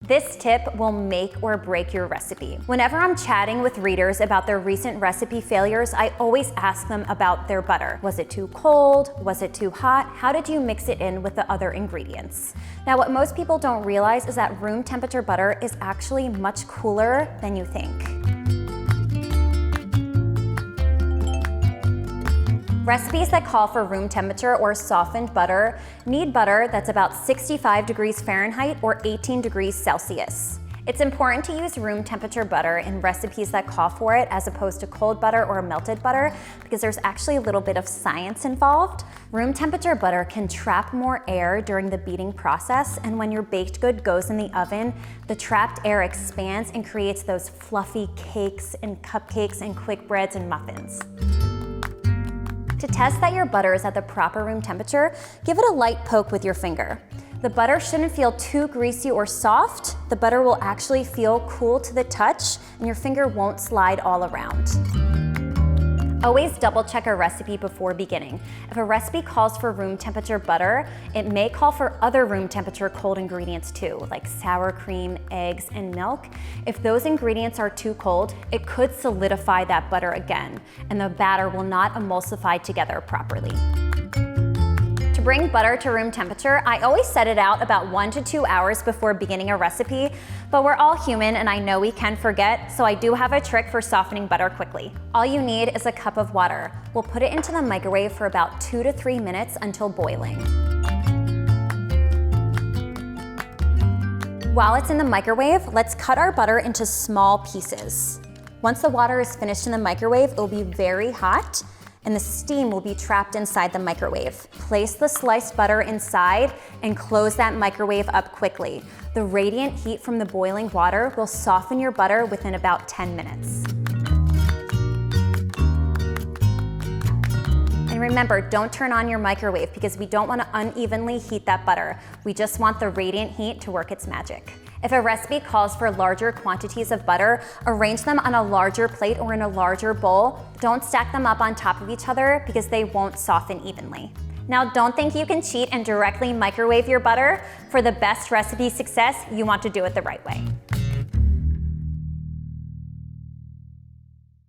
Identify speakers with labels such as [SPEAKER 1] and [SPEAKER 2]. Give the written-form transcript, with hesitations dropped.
[SPEAKER 1] This tip will make or break your recipe. Whenever I'm chatting with readers about their recent recipe failures, I always ask them about their butter. Was it too cold? Was it too hot? How did you mix it in with the other ingredients? Now, what most people don't realize is that room temperature butter is actually much cooler than you think. Recipes that call for room temperature or softened butter need butter that's about 65 degrees Fahrenheit or 18 degrees Celsius. It's important to use room temperature butter in recipes that call for it as opposed to cold butter or melted butter because there's actually a little bit of science involved. Room temperature butter can trap more air during the beating process, and when your baked good goes in the oven, the trapped air expands and creates those fluffy cakes and cupcakes and quick breads and muffins. To test that your butter is at the proper room temperature, give it a light poke with your finger. The butter shouldn't feel too greasy or soft. The butter will actually feel cool to the touch, and your finger won't slide all around. Always double check a recipe before beginning. If a recipe calls for room temperature butter, it may call for other room temperature cold ingredients too, like sour cream, eggs, and milk. If those ingredients are too cold, it could solidify that butter again, and the batter will not emulsify together properly. To bring butter to room temperature, I always set it out about 1 to 2 hours before beginning a recipe, but we're all human and I know we can forget, so I do have a trick for softening butter quickly. All you need is a cup of water. We'll put it into the microwave for about 2 to 3 minutes until boiling. While it's in the microwave, let's cut our butter into small pieces. Once the water is finished in the microwave, it will be very hot, and the steam will be trapped inside the microwave. Place the sliced butter inside and close that microwave up quickly. The radiant heat from the boiling water will soften your butter within about 10 minutes. And remember, don't turn on your microwave because we don't want to unevenly heat that butter. We just want the radiant heat to work its magic. If a recipe calls for larger quantities of butter, arrange them on a larger plate or in a larger bowl. Don't stack them up on top of each other because they won't soften evenly. Now, don't think you can cheat and directly microwave your butter. For the best recipe success, you want to do it the right way.